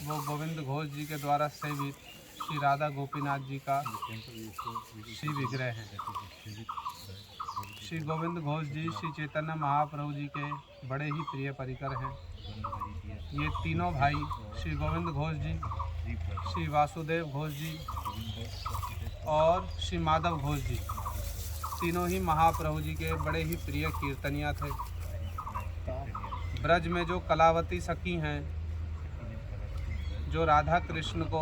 वो गोविंद घोष जी के द्वारा सेवित श्री राधा गोपीनाथ जी का श्री विग्रह है। श्री गोविंद घोष जी श्री चैतन्य महाप्रभु जी के बड़े ही प्रिय परिकर हैं। ये तीनों भाई श्री गोविंद घोष जी, श्री वासुदेव घोष जी और श्री माधव घोष जी तीनों ही महाप्रभु जी के बड़े ही प्रिय कीर्तनिया थे। ब्रज में जो कलावती सखी हैं, जो राधा कृष्ण को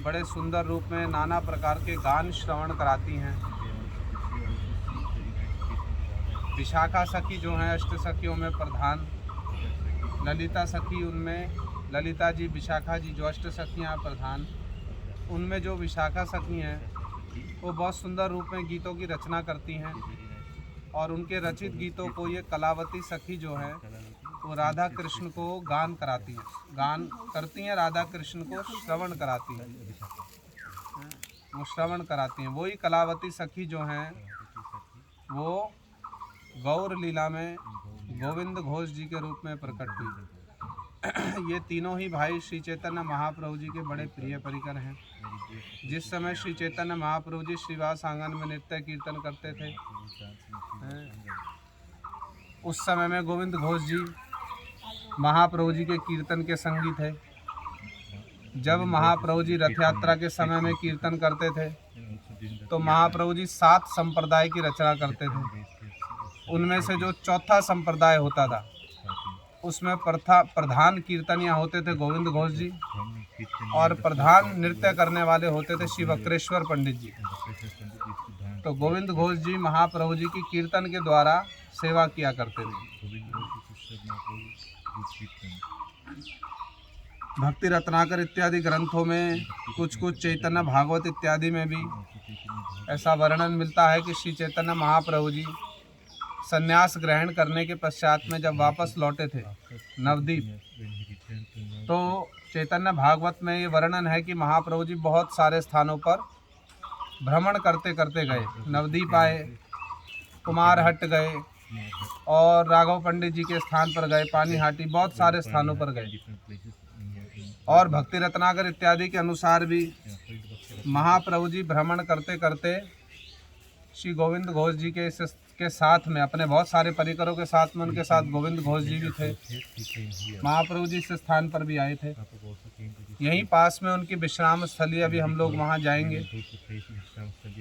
बड़े सुंदर रूप में नाना प्रकार के गान श्रवण कराती हैं। विशाखा सखी जो हैं अष्ट सखियों में प्रधान, ललिता सखी उनमें ललिता जी, विशाखा जी जो अष्ट सखियाँ प्रधान, उनमें जो विशाखा सखी हैं वो बहुत सुंदर रूप में गीतों की रचना करती हैं और उनके रचित गीतों को ये कलावती सखी जो है वो राधा कृष्ण को गान कराती हैं, गान करती हैं, राधा कृष्ण को श्रवण कराती हैं, वो श्रवण कराती हैं। वही कलावती सखी जो हैं वो गौर लीला में गोविंद घोष जी के रूप में प्रकट हुई। ये तीनों ही भाई श्री चैतन्य महाप्रभु जी के बड़े प्रिय परिकर हैं। जिस समय श्री चैतन्य महाप्रभु जी श्रीवास आंगन में नृत्य कीर्तन करते थे, उस समय में गोविंद घोष जी महाप्रभु जी के कीर्तन के संगी थे। जब महाप्रभु जी रथ यात्रा के समय में कीर्तन करते थे तो महाप्रभु जी 7 संप्रदाय की रचना करते थे। उनमें से जो चौथा संप्रदाय होता था उसमें प्रधान कीर्तनिया होते थे गोविंद घोष जी और प्रधान नृत्य करने वाले होते थे श्री वक्रेश्वर पंडित जी। तो गोविंद घोष जी महाप्रभु जी की कीर्तन के द्वारा सेवा किया करते थे। भक्ति रत्नाकर इत्यादि ग्रंथों में कुछ चैतन्य भागवत इत्यादि में भी ऐसा वर्णन मिलता है कि श्री चैतन्य महाप्रभु जी संन्यास ग्रहण करने के पश्चात में जब वापस लौटे थे नवद्वीप, तो चैतन्य भागवत में ये वर्णन है कि महाप्रभु जी बहुत सारे स्थानों पर भ्रमण करते करते गए। नवद्वीप आए, कुमारहट्ट गए और राघव पंडित जी के स्थान पर गए, पानीहाटी, बहुत सारे स्थानों पर गए। और भक्ति रत्नाकर इत्यादि के अनुसार भी महाप्रभु जी भ्रमण करते करते श्री गोविंद घोष जी के साथ में, अपने बहुत सारे परिकरों के साथ में, उनके साथ गोविंद घोष जी भी थे। महाप्रभु जी इस स्थान पर भी आए थे। यहीं पास में उनकी विश्राम स्थली, अभी हम लोग वहाँ जाएंगे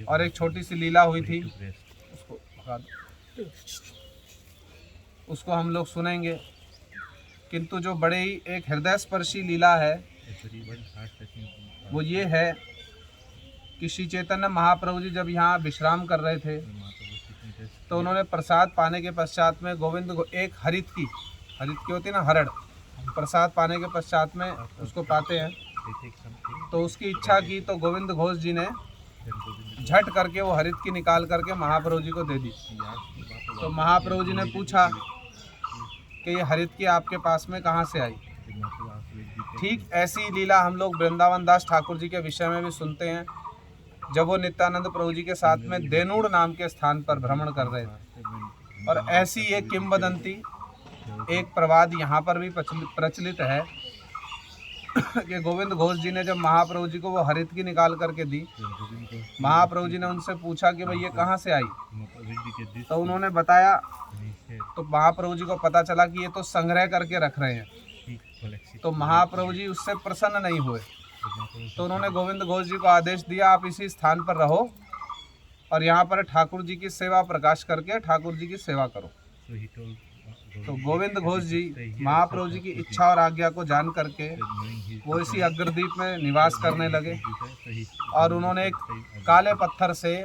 और एक छोटी सी लीला हुई थी, उसको हम लोग सुनेंगे। किंतु जो बड़े ही एक हृदय स्पर्शी लीला है वो ये है कि श्री चैतन्य महाप्रभु जी जब यहाँ विश्राम कर रहे थे तो उन्होंने प्रसाद पाने के पश्चात में गोविंद को एक हरित की होती है ना, हरड़, प्रसाद पाने के पश्चात में उसको पाते हैं, तो उसकी इच्छा की तो गोविंद घोष जी ने झट करके वो हरित की निकाल करके महाप्रभु जी को दे दी। तो महाप्रभु जी ने पूछा कि ये हरित की आपके पास में कहाँ से आई। ठीक ऐसी लीला हम लोग वृंदावन दास ठाकुर जी के विषय में भी सुनते हैं, जब वो नित्यानंद प्रभु जी के साथ में देनूड़ नाम के स्थान पर भ्रमण कर रहे थे। और ऐसी एक किंवदंती, एक प्रवाद यहाँ पर भी प्रचलित है कि गोविंद घोष जी ने जब महाप्रभु जी को वो हरित की निकाल करके दी, महाप्रभु जी ने उनसे पूछा कि भाई ये कहाँ से आई, तो उन्होंने बताया। तो महाप्रभु जी को पता चला कि ये तो संग्रह करके रख रहे हैं। तो महाप्रभु जी उससे प्रसन्न नहीं हुए, तो उन्होंने गोविंद घोष जी को आदेश दिया, आप इसी स्थान पर रहो और यहाँ पर ठाकुर जी की सेवा प्रकाश करके ठाकुर जी की सेवा करो। तो गोविंद घोष जी महाप्रभु जी की इच्छा और आज्ञा को जान करके वो इसी अग्रदीप में निवास करने लगे और उन्होंने एक काले पत्थर से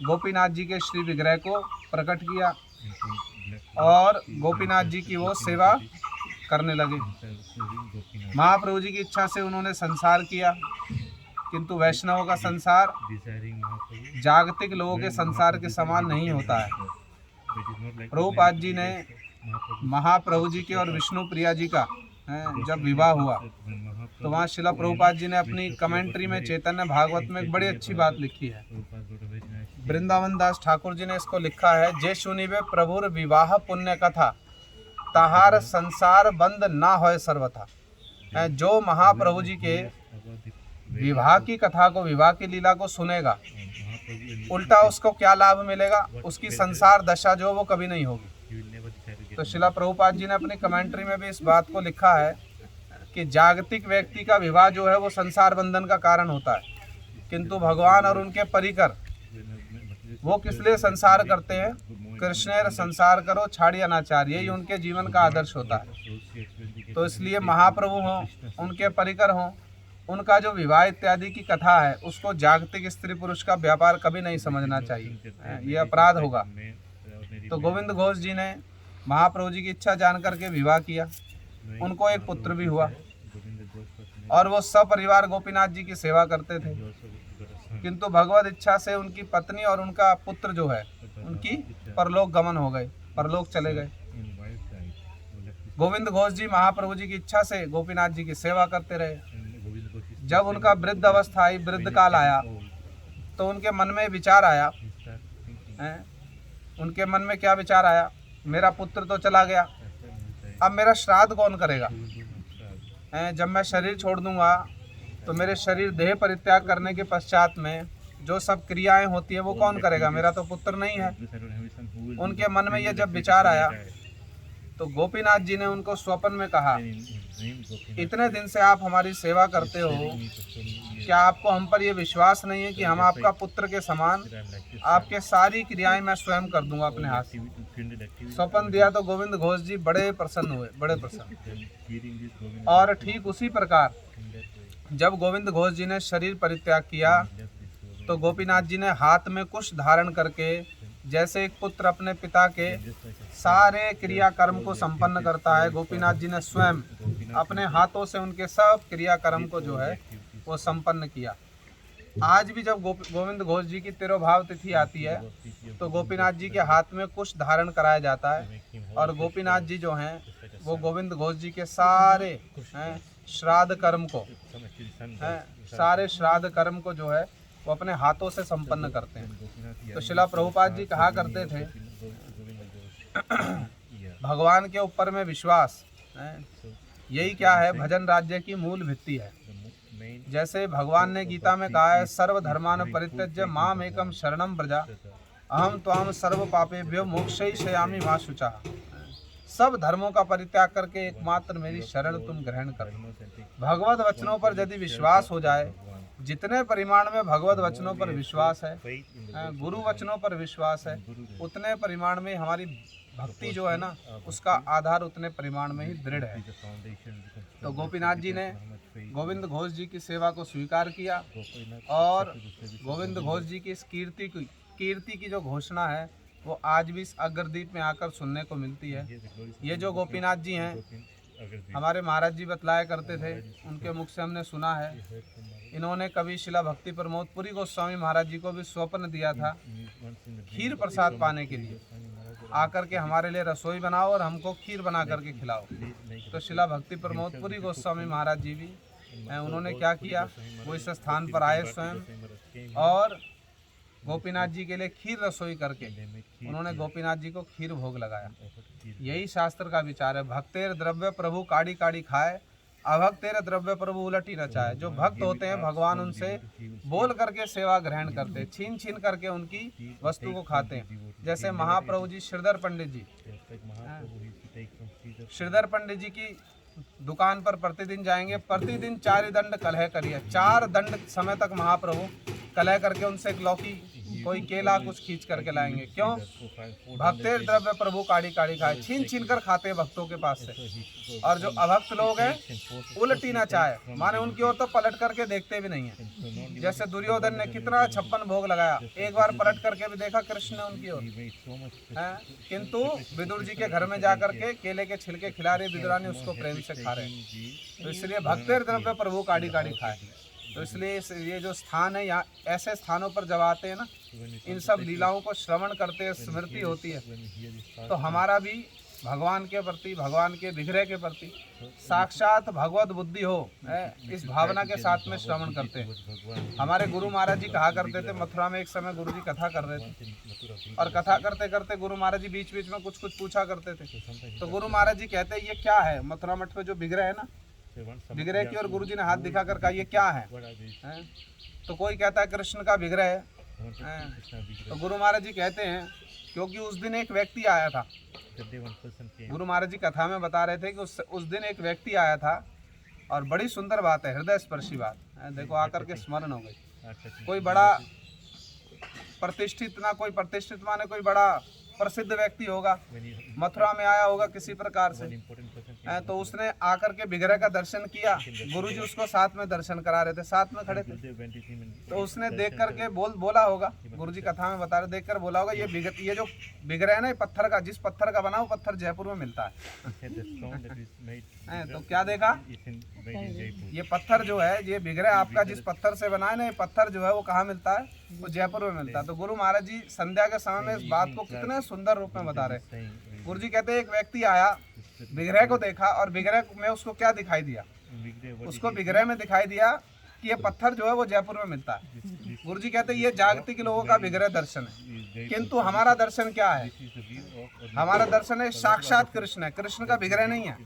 गोपीनाथ जी के श्री विग्रह को प्रकट किया और गोपीनाथ जी की वो सेवा करने लगे। महाप्रभु जी की इच्छा से उन्होंने संसार किया, किंतु वैष्णवों का संसार जागतिक लोगों के संसार के समान नहीं होता है। प्रभुपाद जी ने महाप्रभु जी के और विष्णु प्रिया जी का जब विवाह हुआ तो वहाँ शिला प्रभुपाद जी ने अपनी कमेंट्री में चैतन्य भागवत में एक बड़ी अच्छी बात लिखी है। वृंदावन दास ठाकुर जी ने इसको लिखा है, जे सुनिबे प्रभुर विवाह पुण्य कथा, तहार संसार बंद ना होए सर्वथा। जो महाप्रभु जी के विवाह की कथा को, विवाह की लीला को सुनेगा, उल्टा उसको क्या लाभ मिलेगा, उसकी संसार दशा जो वो कभी नहीं होगी। तो शिला प्रभुपाद जी ने अपनी कमेंट्री में भी इस बात को लिखा है कि जागतिक व्यक्ति का विवाह जो है वो संसार बंधन का कारण होता है, किंतु भगवान और उनके परिकर वो किस लिए संसार करते हैं? कृष्णेर संसार करो छाड़ी अनाचार, यही उनके जीवन का आदर्श होता है। तो इसलिए महाप्रभु हों, उनके परिकर हों, उनका जो विवाह इत्यादि की कथा है उसको जागतिक स्त्री पुरुष का व्यापार कभी नहीं समझना चाहिए, ये अपराध होगा। तो गोविंद घोष जी ने महाप्रभु जी की इच्छा जान करके विवाह किया, उनको एक पुत्र भी हुआ और वो सपरिवार गोपीनाथ जी की सेवा करते थे। किंतु भगवत इच्छा से उनकी पत्नी और उनका पुत्र जो है उनकी परलोक गमन हो गए, परलोक चले गए। गोविंद घोष जी महाप्रभु जी की इच्छा से गोपीनाथ जी की सेवा करते रहे। जब उनका वृद्ध अवस्था आई, वृद्ध काल आया, तो उनके मन में विचार आया, उनके मन में क्या विचार आया? मेरा पुत्र तो चला गया, अब मेरा श्राद्ध कौन करेगा? जब मैं शरीर छोड़ दूंगा तो मेरे शरीर देह परित्याग करने के पश्चात में जो सब क्रियाएं होती है वो कौन करेगा? मेरा तो पुत्र नहीं है। उनके मन में ये जब विचार आया तो गोपीनाथ जी ने उनको स्वप्न में कहा, इतने दिन से आप हमारी सेवा करते हो, क्या आपको हम पर ये विश्वास नहीं है कि हम आपका पुत्र के समान आपके सारी क्रियाएं मैं स्वयं कर दूंगा अपने हाथ से? स्वप्न दिया तो गोविंद घोष जी बड़े प्रसन्न हुए, बड़े प्रसन्न। और ठीक उसी प्रकार जब गोविंद घोष जी ने शरीर परित्याग किया तो गोपीनाथ जी ने हाथ में कुश धारण करके, जैसे एक पुत्र अपने पिता के सारे क्रियाकर्म को संपन्न करता है, गोपीनाथ जी ने स्वयं अपने हाथों से उनके सब क्रियाकर्म को जो है वो संपन्न किया। आज भी जब गोविंद घोष जी की तिरोभाव तिथि आती है तो गोपीनाथ जी के हाथ में कुश धारण कराया जाता है और गोपीनाथ जी जो हैं वो गोविंद घोष जी के सारे श्राद्ध कर्म को, सारे श्राद्ध कर्म को जो है वो अपने हाथों से संपन्न करते हैं। तो शिला प्रभुपाद जी कहा करते थे, भगवान के ऊपर में विश्वास यही क्या है? भजन राज्य की मूल भित्ति है। जैसे भगवान ने गीता में कहा है, सर्वधर्मान परित्यज्य माम एकम शरणम व्रजा अहम त्वाम सर्व पापेभ्यो मोक्षयिष्यामि मा शुचः। सब धर्मों का परित्याग करके एकमात्र मेरी शरण तुम ग्रहण करो। भगवत वचनों पर यदि विश्वास हो जाए, जितने परिमाण में भगवत वचनों पर विश्वास है, गुरु वचनों पर विश्वास है, उतने परिमाण में हमारी भक्ति जो है ना उसका आधार उतने परिमाण में ही दृढ़ है। तो गोपीनाथ जी ने गोविंद घोष जी की सेवा को स्वीकार किया और गोविंद घोष जी की इस कीर्ति की जो घोषणा है वो आज भी इस अग्रदीप में आकर सुनने को मिलती है। ये जो गोपीनाथ जी हैं, हमारे महाराज जी बतलाया करते थे, उनके मुख से हमने सुना है, इन्होंने कभी शिला भक्ति प्रमोद पुरी गोस्वामी महाराज जी को भी स्वप्न दिया था खीर प्रसाद पाने के लिए, आकर के हमारे लिए रसोई बनाओ और हमको खीर बना करके खिलाओ। तो शिला भक्ति प्रमोद पुरी गोस्वामी महाराज जी भी उन्होंने क्या किया, वो इस स्थान पर आए स्वयं और गोपीनाथ जी के लिए खीर रसोई करके उन्होंने गोपीनाथ जी को खीर भोग लगाया। यही शास्त्र का विचार है, भक्तेर द्रव्य प्रभु काड़ी काड़ी खाए, अभक्तेर द्रव्य प्रभु उलटी न चाहे। जो भक्त होते हैं भगवान उनसे बोल करके सेवा ग्रहण करते, छीन छीन करके उनकी वस्तु को खाते हैं। जैसे महाप्रभु जी श्रीधर पंडित जी, श्रीधर पंडित जी की दुकान पर प्रतिदिन जाएंगे, प्रतिदिन 4 दंड कलह करिए, 4 दंड समय तक महाप्रभु कलह करके उनसे एक लौकी कोई केला कुछ खींच करके लाएंगे। क्यों? भक्तेर द्रव्य प्रभु काड़ी काड़ी खाए, छीन छीन कर खाते हैं भक्तों के पास से। और जो अभक्त लोग हैं उल्टी ना चाहे, माने उनकी ओर तो पलट करके देखते भी नहीं है। जैसे दुर्योधन ने कितना 56 भोग लगाया, एक बार पलट करके भी देखा कृष्ण ने उनकी ओर, किंतु विदुर जी के घर में जाकर के केले के छिलके खिला रहे, विदुरानी उसको प्रेम से खा रहे। तो इसलिए भक्तेर द्रव्य प्रभु काड़ी काड़ी खाए। तो इसलिए ये जो स्थान है, यहाँ ऐसे स्थानों पर जब आते हैं ना, इन सब लीलाओं को श्रवण करते हैं, स्मृति होती है, तो हमारा भी भगवान के प्रति, भगवान के विग्रह के प्रति साक्षात भगवत बुद्धि हो, इस भावना के साथ में श्रवण करते हैं। हमारे गुरु महाराज जी कहा करते थे, मथुरा में एक समय गुरु जी कथा कर रहे थे और कथा करते करते गुरु महाराज जी बीच बीच में कुछ कुछ पूछा करते थे। तो गुरु महाराज जी कहते हैं, ये क्या है? मथुरा मठ में जो विग्रह है ना, विग्रह की और गुरुजी ने हाथ दिखाकर कहा ये क्या है? हैं? तो कोई कहता है कृष्ण का विग्रह है। तो गुरु महाराज जी कहते हैं क्योंकि उस दिन एक व्यक्ति आया था। गुरु महाराज जी कथा में बता रहे थे कि उस दिन एक व्यक्ति आया था और बड़ी सुंदर बात है, हृदय स्पर्शी बात है। देखो आकर के स्मरण हो गई। कोई बड़ा प्रतिष्ठित, ना कोई प्रतिष्ठित माने कोई बड़ा प्रसिद्ध व्यक्ति होगा, मथुरा में आया होगा किसी प्रकार से, तो उसने आकर के विग्रह का दर्शन किया। गुरुजी उसको साथ में दर्शन करा रहे थे, साथ में खड़े थे। तो उसने देख करके बोला होगा, गुरुजी कथा में बता रहे, देख कर बोला होगा ये जो विग्रह है ना, ये पत्थर का, जिस पत्थर का बना वो पत्थर जयपुर में मिलता है। तो क्या देखा, ये पत्थर जो है, ये विग्रह आपका जिस पत्थर से बना है ना, ये पत्थर जो है वो कहाँ मिलता है? वो जयपुर में मिलता है। तो गुरु महाराज जी संध्या के समय में इस बात को कितने सुंदर रूप में बता रहे। गुरु जी कहते हैं एक व्यक्ति आया, विग्रह को देखा और विग्रह में उसको क्या दिखाई दिया? उसको विग्रह में दिखाई दिया कि ये पत्थर जो है वो जयपुर में मिलता है। गुरु जी कहते हैं ये जागतिक लोगों का विग्रह दर्शन है, किंतु हमारा दर्शन क्या है? हमारा दर्शन है साक्षात कृष्ण है, कृष्ण का विग्रह नहीं है।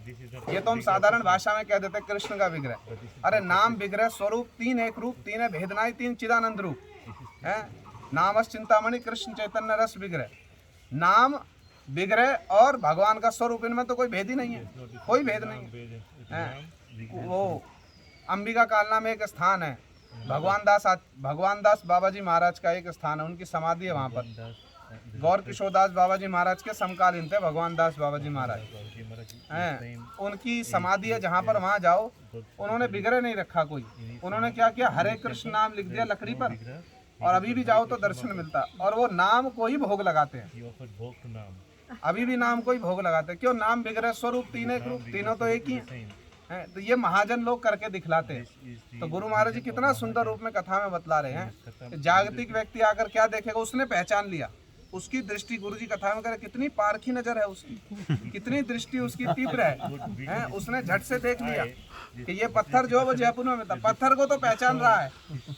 ये तो हम साधारण भाषा में कह देते हैं कृष्ण का विग्रह। अरे नाम विग्रह स्वरूप तीन, एक रूप तीन है, भेदनाई तीन, चिदानंद रूप है। नामस चिंतामणि कृष्ण चैतन्य रस विग्रह। नाम, विग्रह और भगवान का स्वरूप, इनमें तो कोई भेद ही नहीं है, कोई भेद नहीं है। वो अंबिका कालना में एक स्थान है, भगवान दास बाबा जी महाराज का एक स्थान है, उनकी समाधि है वहाँ पर। गौर किशोर दास बाबा जी महाराज के समकालीन थे भगवान दास बाबा जी महाराज हैं, उनकी समाधि है जहाँ पर, वहाँ जाओ। उन्होंने विग्रह नहीं रखा कोई, उन्होंने क्या किया, हरे कृष्ण नाम लिख दिया लकड़ी पर, और अभी भी जाओ तो दर्शन मिलता। और वो नाम को ही भोग लगाते हैं, अभी भी नाम को ही भोग लगाते हैं। क्यों? नाम विग्रह स्वरूप तीन, एक रूप, तीनों तो एक ही हैं। तो ये महाजन लोग करके दिखलाते हैं। तो गुरु महाराज जी कितना सुंदर रूप में कथा में बतला रहे हैं। जागतिक व्यक्ति आकर क्या देखेगा, उसने पहचान लिया, उसकी दृष्टि, गुरुजी कथा में करे कितनी पारखी नजर है उसकी, कितनी दृष्टि उसकी तीव्र है। उसने झट से देख लिया कि ये पत्थर जो है वो जयपुर में मिलता। पत्थर को तो पहचान रहा है,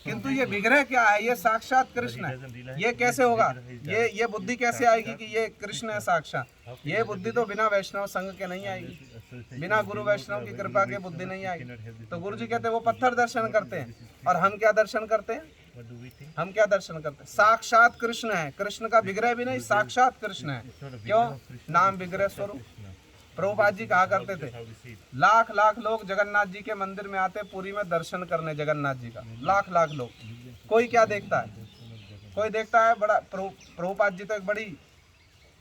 किंतु ये विग्रह क्या है? ये साक्षात कृष्ण है। ये कैसे होगा? ये बुद्धि कैसे आएगी कि ये कृष्ण है साक्षात? ये बुद्धि तो बिना वैष्णव संघ के नहीं आएगी, बिना गुरु वैष्णव की कृपा के बुद्धि नहीं आएगी। तो गुरुजी कहते हैं वो पत्थर दर्शन करते हैं, और हम क्या दर्शन करते हैं? हम क्या दर्शन करते हैं? साक्षात कृष्ण है, कृष्ण का विग्रह भी नहीं, साक्षात कृष्ण है। क्यों? नाम विग्रह स्वरूप। प्रभुपाद जी कहा करते थे, लाख लाख लोग जगन्नाथ जी के मंदिर में आते पुरी में दर्शन करने, जगन्नाथ जी का लाख लाख लोग। कोई क्या देखता है? कोई देखता है बड़ा। प्रभुपाद जी तो एक बड़ी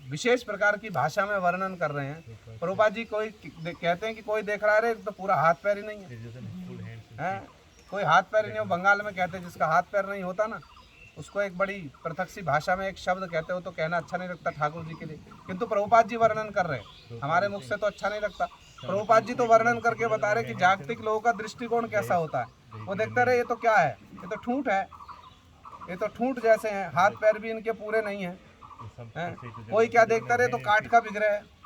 विशेष प्रकार की भाषा में वर्णन कर रहे हैं। प्रभुपाद जी कोई कहते हैं कि कोई देख रहा है तो पूरा हाथ पैर ही नहीं है, कोई हाथ पैर नहीं हो। बंगाल में कहते हैं जिसका हाथ पैर नहीं होता ना, उसको एक बड़ी पृथक सी भाषा में एक शब्द कहते हो, तो कहना अच्छा नहीं लगता ठाकुर जी के लिए। किंतु प्रभुपाद जी वर्णन कर रहे हैं, हमारे मुख से तो अच्छा नहीं लगता। प्रभुपाद जी तो वर्णन करके बता रहे कि जागतिक लोगों का दृष्टिकोण कैसा होता है। वो देखते रहे ये तो क्या है, ये तो ठूंठ है, ये तो ठूंठ जैसे हैं, हाथ पैर भी इनके पूरे नहीं है। कोई क्या देखता रहे तो काठ का विग्रह है।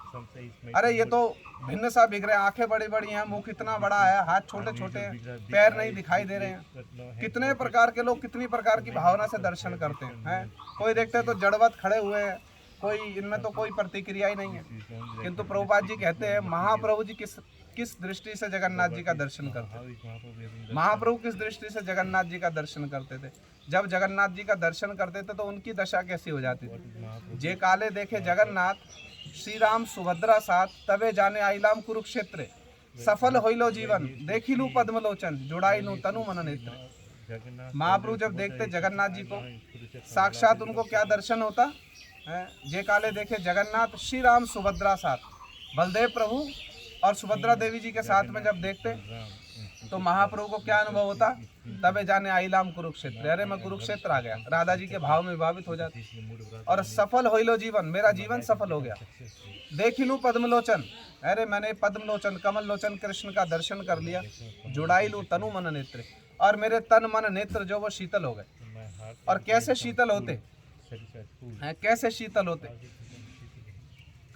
अरे ये तो भिन्न सा विग्रह, आंखें बड़ी बड़ी हैं, मुख इतना बड़ा है, हाथ छोटे छोटे हैं, पैर नहीं दिखाई दे रहे हैं। कितने प्रकार के लोग कितनी प्रकार की भावना से दर्शन करते हैं। कोई देखते हैं तो जड़वत खड़े हुए हैं, कोई इनमें तो कोई प्रतिक्रिया ही नहीं है। किंतु प्रभुपाद जी कहते हैं महाप्रभु जी किस दृष्टि से जगन्नाथ जी का दर्शन करते थे। महाप्रभु किस दृष्टि से जगन्नाथ जी का दर्शन करते थे? जब जगन्नाथ जी का दर्शन करते थे तो उनकी दशा कैसी हो जाती थी? जे काले देखे जगन्नाथ, श्री राम सुभद्रा साथ, तबे जाने आइलाम कुरुक्षेत्र, सफल होइलो जीवन, देखिलू पद्मलोचन, जुड़ाई नु तनु मन नेत्र। महाप्रभु जब देखते जगन्नाथ जी को, साक्षात उनको क्या दर्शन होता है? जे काले देखे जगन्नाथ, श्री राम सुभद्रा साथ, बलदेव प्रभु और सुभद्रा देवी जी के साथ में जब देखते तो महाप्रभु को क्या अनुभव होता? तबे जाने आइलाम कुरुक्षेत्र, अरे मैं कुरुक्षेत्र आ गया। राधा जी के भाव में विभावित हो जाती। और सफल होइलो जीवन, मेरा जीवन सफल हो गया। देखिलू पद्मलोचन, अरे मैंने पद्मलोचन कमल लोचन कृष्ण का दर्शन कर लिया। जुड़ाई लू तनु मन नेत्र, और मेरे तन मन नेत्र जो वो शीतल हो गए। और कैसे शीतल होते हैं? कैसे शीतल होते?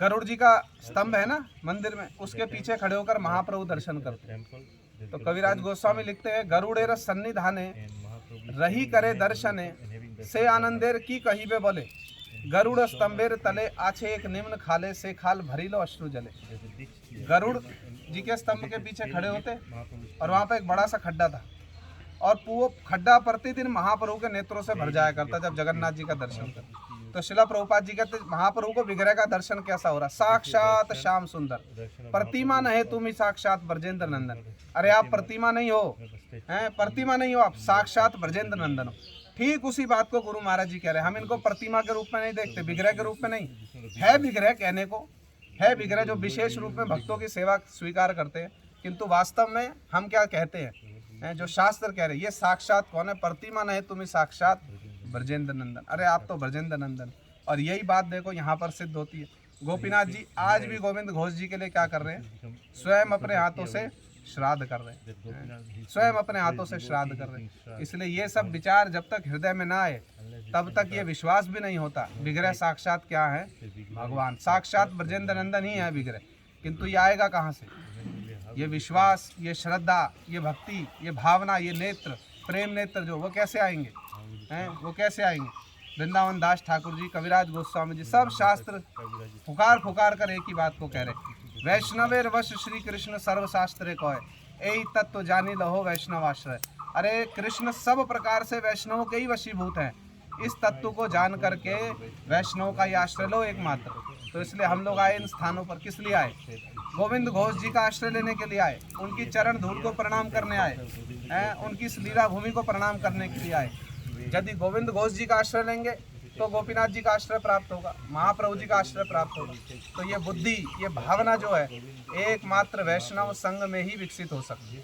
गरुड़ जी का स्तंभ है ना मंदिर में, उसके पीछे खड़े होकर महाप्रभु दर्शन करते हैं। तो कविराज गोस्वामी लिखते हैं, गरुड़ेर सन्निधाने रही करे दर्शने, से आनंदेर की कहिबे बोले, गरुड़ स्तंभेर तले आछे एक निम्न खाले, से खाल भरीलो अश्रु जले। गरुड़ जी के स्तंभ के पीछे खड़े होते और वहाँ पे एक बड़ा सा खड्डा था और वो खड्डा प्रतिदिन महाप्रभु के नेत्रों से भर जाया करता जब जगन्नाथ जी का दर्शन करते। तो शिला प्रभुपाद जी कहते महाप्रभु को विग्रह का दर्शन कैसा हो रहा, साक्षात श्याम सुंदर, प्रतिमा नहीं तुम ही साक्षात ब्रजेंद्र नंदन। अरे आप प्रतिमा नहीं हो, हैं प्रतिमा नहीं हो, आप साक्षात ब्रजेंद्र नंदन हो। ठीक उसी बात को गुरु महाराज जी कह रहे हैं। हम इनको प्रतिमा के रूप में नहीं देखते, विग्रह के रूप में नहीं, है विग्रह कहने को, है विग्रह जो विशेष रूप में भक्तों की सेवा स्वीकार करते हैं, किंतु वास्तव में हम क्या कहते हैं, जो शास्त्र कह रहे हैं ये साक्षात कौन है, प्रतिमा नहीं तुम ही साक्षात ब्रजेंद्र नंदन। अरे आप तो ब्रजेंद्र नंदन। और यही बात देखो यहाँ पर सिद्ध होती है। गोपीनाथ जी आज भी गोविंद घोष जी के लिए क्या कर रहे हैं, स्वयं अपने हाथों से श्राद्ध कर रहे हैं, स्वयं अपने हाथों से श्राद्ध कर रहे हैं। इसलिए ये सब विचार जब तक हृदय में ना आए तब तक ये विश्वास भी नहीं होता विग्रह साक्षात क्या है, भगवान साक्षात ब्रजेंद्र नंदन ही है विग्रह। किंतु ये आएगा कहाँ से, ये विश्वास, ये श्रद्धा, ये भक्ति, ये भावना, ये नेत्र, प्रेम नेत्र जो, वो कैसे आएंगे हैं, वो कैसे आएंगे। वृंदावन दास ठाकुर जी, कविराज गोस्वामी जी, सब शास्त्र पुकार पुकार कर एक ही बात को कह रहे, वैष्णवेर वश श्री कृष्ण सर्वशास्त्रे को है, यही तत्व जानी लहो वैष्णव आश्रय। अरे कृष्ण सब प्रकार से वैष्णव के ही वशीभूत हैं, इस तत्व को जान करके वैष्णव का ही आश्रय लो एकमात्र। तो इसलिए हम लोग आए इन स्थानों पर, किस लिए आए, गोविंद घोष जी का आश्रय लेने के लिए आए, उनकी चरण धूल को प्रणाम करने आए हैं, उनकी इस लीला भूमि को प्रणाम करने के लिए आए। यदि गोविंद घोष जी का आश्रय लेंगे तो गोपीनाथ जी का आश्रय प्राप्त होगा, महाप्रभु जी का आश्रय प्राप्त होगा। तो ये बुद्धि, ये भावना जो है एकमात्र वैष्णव संघ में ही विकसित हो सकती है,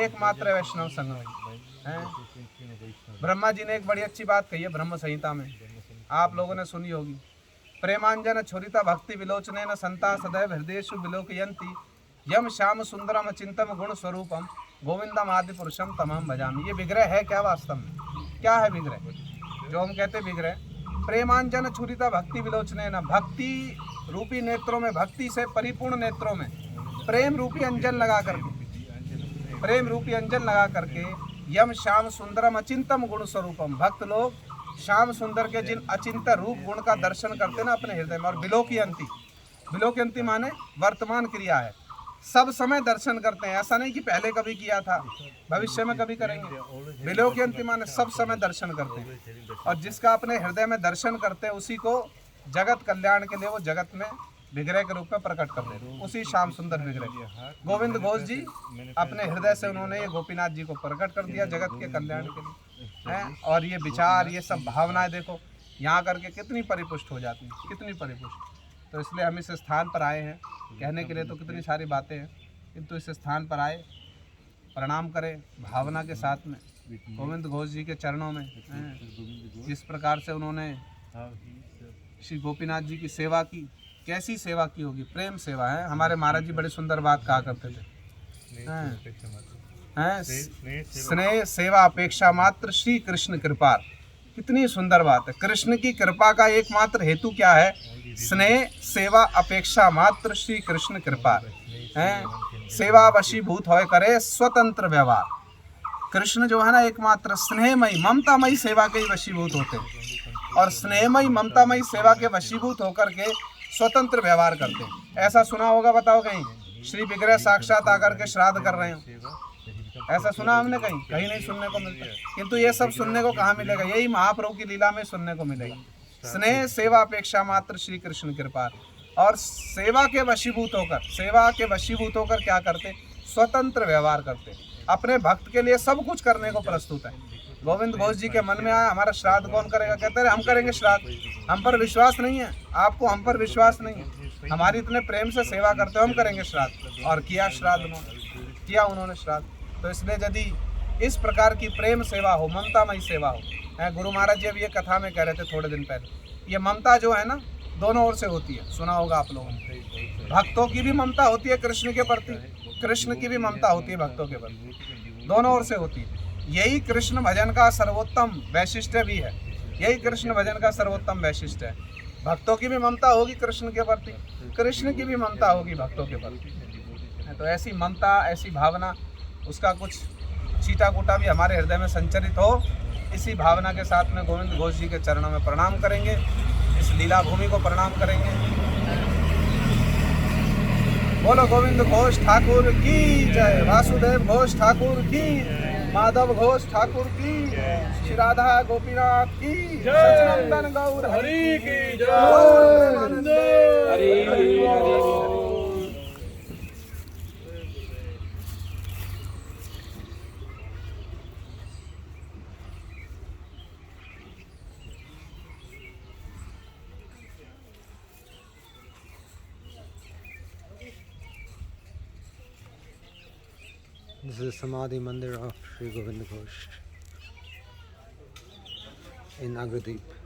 एकमात्र वैष्णव संघ में है। ब्रह्मा जी ने एक बड़ी अच्छी बात कही है ब्रह्म संहिता में, आप लोगों ने सुनी होगी, प्रेमांजन छोरिता भक्ति विलोचने न संता सदैव हृदयेषु विलोकयन्ति यम श्याम सुंदरम चिंतम गुण स्वरूपम गोविंदम आदि पुरुषम तमाम भजामि। ये विग्रह है क्या, वास्तव में क्या है विग्रह, जो हम कहते प्रेमांजन प्रेमांजन छुरिता भक्ति विलोचने न, भक्ति रूपी नेत्रों में, भक्ति से परिपूर्ण नेत्रों में प्रेम रूपी अंजन लगा करके, प्रेम रूपी अंजन लगा करके यम श्याम सुंदरम अचिंतम गुण स्वरूपम, भक्त लोग श्याम सुंदर के जिन अचिंत रूप गुण का दर्शन करते ना अपने हृदय में, और विलोकयन्ति, विलोकयन्ति माने वर्तमान क्रिया है, सब समय दर्शन करते हैं, ऐसा नहीं कि पहले कभी किया था भविष्य में कभी करेंगे। विलोकयन्ति माने सब समय दर्शन करते हैं, और जिसका अपने हृदय में दर्शन करते हैं उसी को जगत कल्याण के लिए वो जगत में विग्रह के रूप में प्रकट कर देते हैं, उसी श्याम सुंदर विग्रह। गोविंद घोष जी अपने हृदय से उन्होंने ये गोपीनाथ जी को प्रकट कर दिया जगत के कल्याण के लिए हैं। और ये विचार, ये सब भावनाएं देखो यहाँ करके कितनी परिपुष्ट हो जाती हैं, कितनी परिपुष्ट। तो इसलिए हम इस स्थान पर आए हैं, कहने के लिए तो कितनी सारी बातें हैं, किंतु इस स्थान पर आए, प्रणाम करें भावना के साथ में गोविंद घोष जी के चरणों में। जिस प्रकार से उन्होंने श्री गोपीनाथ जी की सेवा की, कैसी सेवा की होगी, प्रेम सेवा है। हमारे महाराज जी बड़े सुंदर बात कहा करते थे, स्नेह सेवा अपेक्षा मात्र श्री कृष्ण कृपा। कितनी सुंदर बात है, कृष्ण की कृपा का एकमात्र हेतु क्या है, स्नेह सेवा अपेक्षा मात्र श्री कृष्ण कृपा है। सेवा वशीभूत होए करे स्वतंत्र व्यवहार। कृष्ण जो है ना एकमात्र स्नेहमयी ममतामयी सेवा के ही वशीभूत होते हैं, और स्नेहमयी ममतामयी सेवा के वशीभूत होकर के स्वतंत्र व्यवहार करते हैं। ऐसा सुना होगा, बताओ कहीं श्री विग्रह साक्षात आकर के श्राद्ध कर रहे हो, ऐसा सुना हमने कहीं, कहीं नहीं सुनने को मिलता। किंतु ये सब सुनने को कहाँ मिलेगा, यही महाप्रभु की लीला में सुनने को मिलेगा। स्नेह सेवा अपेक्षा मात्र श्री कृष्ण कृपा। और सेवा के वशीभूत होकर, सेवा के वशीभूत होकर क्या करते, स्वतंत्र व्यवहार करते, अपने भक्त के लिए सब कुछ करने को प्रस्तुत है। गोविंद घोष जी के मन में आया हमारा श्राद्ध कौन करेगा, कहते हैं हम करेंगे श्राद्ध, हम पर विश्वास नहीं है, आपको हम पर विश्वास नहीं है, हमारी इतने प्रेम से सेवा करते हो, हम करेंगे श्राद्ध। और किया श्राद्ध, किया उन्होंने श्राद्ध। तो इसलिए यदि इस प्रकार की प्रेम सेवा हो, ममतामयी सेवा हो, गुरु महाराज जी अभी ये कथा में कह रहे थे थोड़े दिन पहले, ये ममता जो है ना दोनों ओर से होती है, सुना होगा आप लोगों ने। भक्तों की भी ममता होती है कृष्ण के प्रति, कृष्ण की भी ममता होती है भक्तों के प्रति, दोनों ओर से होती है। यही कृष्ण भजन का सर्वोत्तम वैशिष्ट्य भी है, यही कृष्ण भजन का सर्वोत्तम वैशिष्ट्य है। भक्तों की भी ममता होगी कृष्ण के प्रति, कृष्ण की भी ममता होगी भक्तों के प्रति। तो ऐसी ममता, ऐसी भावना, उसका कुछ छीटा कूटा भी हमारे हृदय में संचरित हो, इसी भावना के साथ में गोविंद घोष जी के चरणों में प्रणाम करेंगे, इस लीला भूमि को प्रणाम करेंगे। बोलो गोविंद घोष ठाकुर की जय, वासुदेव घोष ठाकुर की, माधव घोष ठाकुर की, श्री राधा गोपीनाथ की, सच्चिदानंद गौर हरि की जय, Hari Hari. This is Samadhi Mandir of Sri Govind Ghosh in Agradip.